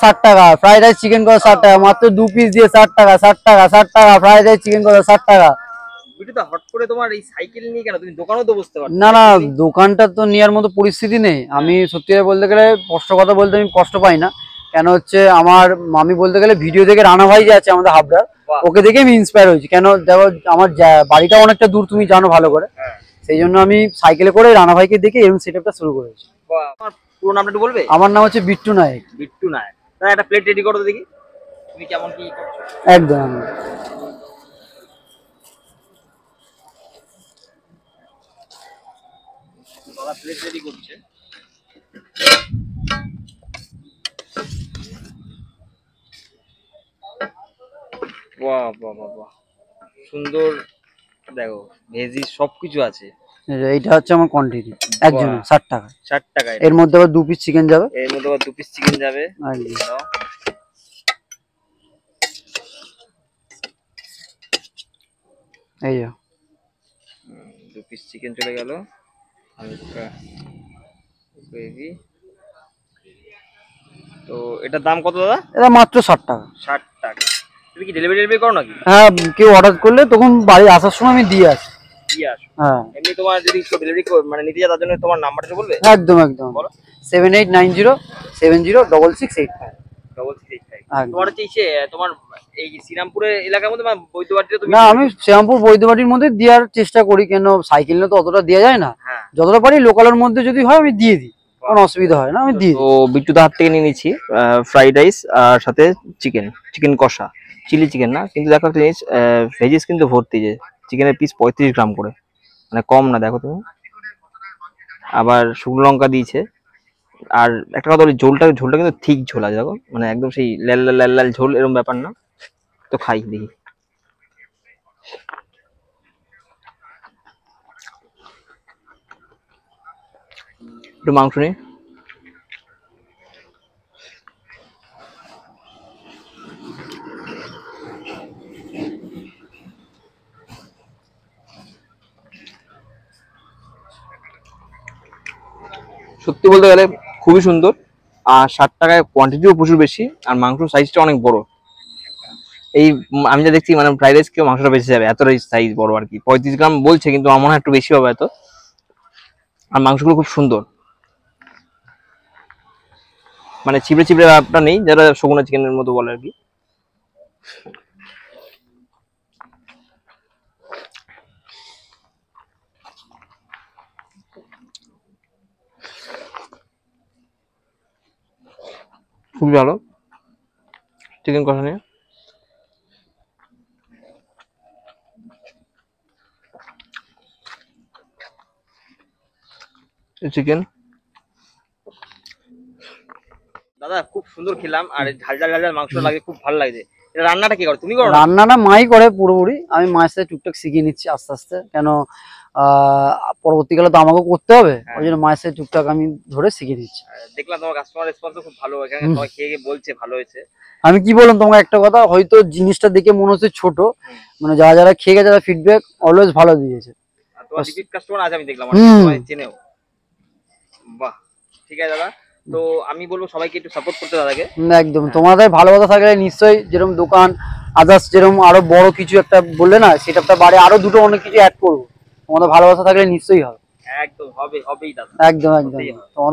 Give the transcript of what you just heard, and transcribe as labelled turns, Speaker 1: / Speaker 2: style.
Speaker 1: 60 টাকা, fried rice chicken কষা 60 টাকা, মাত্র 2 পিস দিয়ে 60 টাকা, 60 টাকা, 60 টাকা, ফ্রাইড রাইস চিকেন কষা 60 টাকা।
Speaker 2: বিট্টু দা, হট করে তোমার এই সাইকেল নিয়ে কেন? তুমি দোকানেও তো বসতে পারো।
Speaker 1: না না, দোকানটা তো নেওয়ার মতো পরিস্থিতি নেই। আমি সত্যি বলতে গেলে কষ্ট কথা বলতে আমি কষ্ট পাই না, কেন হচ্ছে আমার আমি বলতে গেলে ভিডিও দেখে রানা ভাই যে আছে আমাদের হাবড়ার, ওকে দেখে আমি ইন্সপায়ার হয়েছি। কেন দেখো আমার বাড়িটা অনেকটা দূর, তুমি জানো ভালো করে, সেই জন্য আমি সাইকেলে করে রানা ভাইকে দেখে এরকম সেটআপটা শুরু করেছি।
Speaker 2: আমার পুরো নামটা একটু বলবে?
Speaker 1: আমার নাম হচ্ছে বিট্টু নায়ক।
Speaker 2: বিট্টু নায়ক। তাহলে একটা প্লেট রেডি করো তো দেখি, তুমি কেমন কি করছো।
Speaker 1: একদম।
Speaker 2: দাদা প্লেট রেডি করছে। বাহ বাহ বাহ বাহ, সুন্দর। দেখো ভেজি সবকিছু আছে।
Speaker 1: এইটা হচ্ছে আমার কোয়ান্টিটি, একজনের 60 টাকা।
Speaker 2: 60 টাকা।
Speaker 1: এর মধ্যে আবার 2 পিস চিকেন যাবে।
Speaker 2: এর মধ্যে আবার 2 পিস চিকেন যাবে।
Speaker 1: এই যে
Speaker 2: 2 পিস চিকেন চলে গেল। হালকা গ্রেভি। তো এটার দাম কত দাদা?
Speaker 1: এটা মাত্র 60 টাকা।
Speaker 2: 60 টাকা। তুমি কি ডেলিভারি করো নাকি?
Speaker 1: হ্যাঁ, কেউ অর্ডার করলে তখন বাড়ি আসার সময় আমি দিয়ে আসি।
Speaker 2: দিয়ে আসো?
Speaker 1: হ্যাঁ।
Speaker 2: এমনি তোমার যদি ডেলিভারি মানে নিতে যায় তার জন্য তোমার নাম্বারটা বলবে?
Speaker 1: একদম একদম, বলো। 7890706685।
Speaker 2: তোমার হচ্ছে তোমার এই শ্রীরামপুরের এলাকার মধ্যে মানে বৈদ্যবাটিতে তুমি?
Speaker 1: না, আমি শ্রীরামপুর বৈদ্যবাটির মধ্যে দেওয়ার চেষ্টা করি, কেন সাইকেল নিয়ে তো অতটা দেওয়া যায় না। যতটা পারি লোকালের মধ্যে যদি হয় আমি দিয়ে দিই, কোনো অসুবিধা হয় না, আমি দিই।
Speaker 2: তো বিট্টুদার হাত থেকে নিয়ে নিচ্ছি ফ্রাইড রাইস আর সাথে চিকেন কষা, চিলি চিকেন না, কিন্তু দেখো একটা জিনিস, ভেজিস কিন্তু ভর্তি, যে চিকেনের পিস 35 গ্রাম করে, মানে কম না, দেখো তুমি। আবার শুকনো লঙ্কা দিয়েছে। আর একটা কথা বলি, ঝোলটা কিন্তু ঠিক ঝোল আছে, দেখো, মানে একদম সেই লাল লাল লাল লাল ঝোল এরকম ব্যাপার না। তো খাই দেখি। একটু মাংস নিই। সত্যি বলতে গেলে খুবই সুন্দর, আর 60 টাকায় কোয়ান্টিটিও প্রচুর বেশি, আর মাংস সাইজটা অনেক বড়। এই আমি যা দেখছি মানে ফ্রাইড রাইস কেউ মাংসটা বেশি যাবে, এত সাইজ বড় আর কি। 35 গ্রাম বলছে, কিন্তু আমার মনে হয় একটু বেশি হবে এত। আর মাংসগুলো খুব সুন্দর, মানে চিবড়ে চিবড়ে ব্যাপারটা নেই, যারা শুকনো চিকেনের মতো বলে আর কি। খুবই ভালো চিকেন কষা নিয়ে। চিকেন দাদা খুব সুন্দর খেলাম, আর ঝাল ঝাল ঝাল মাংস লাগে, খুব ভালো লাগছে। এটা রান্নাটা কি করো? তুমি করো?
Speaker 1: রান্নাটা মাই করে পুরোপুরি, আমি মায়ের সাথে টুকটাক শিখিয়ে নিচ্ছি আস্তে আস্তে, কেন পরবর্তীকালে তো আমাকেও করতে হবে, ওই জন্য মায়ের সাথে টুকটাক আমি ধরে শিখিয়ে দিচ্ছি।
Speaker 2: দেখলাম তোমার কাস্টমার রেসপন্স খুব ভালো, এখানে সবাই খেয়ে গিয়ে বলছে ভালো হয়েছে।
Speaker 1: আমি কি বললাম তোমাকে একটা কথা, হয়তো জিনিসটা দেখে মনে হচ্ছে ছোট, মানে যারা যারা খেয়ে গেছে তারা ফিডব্যাক অলওয়েজ ভালো দিয়েছে।
Speaker 2: তোমার রিপিট কাস্টমার আছে আমি দেখলাম, সবাই চেনেও। বাহ, ঠিক আছে দাদা। তো আমি বলবো সবাইকে একটু সাপোর্ট করতে দাদাকে।
Speaker 1: একদম, তোমাদের ভালোবাসা থাকলে নিশ্চয়ই, যেরকম দোকান আদার্স যেরকম আরো বড় কিছু একটা বললে না, সেটা বাড়ে আরো দুটো অনেক কিছু অ্যাড করবো, তোমাদের ভালোবাসা থাকলে নিশ্চয়ই হবে।
Speaker 2: একদম হবে, হবেই দাদা,
Speaker 1: একদম একদম। তোমাদের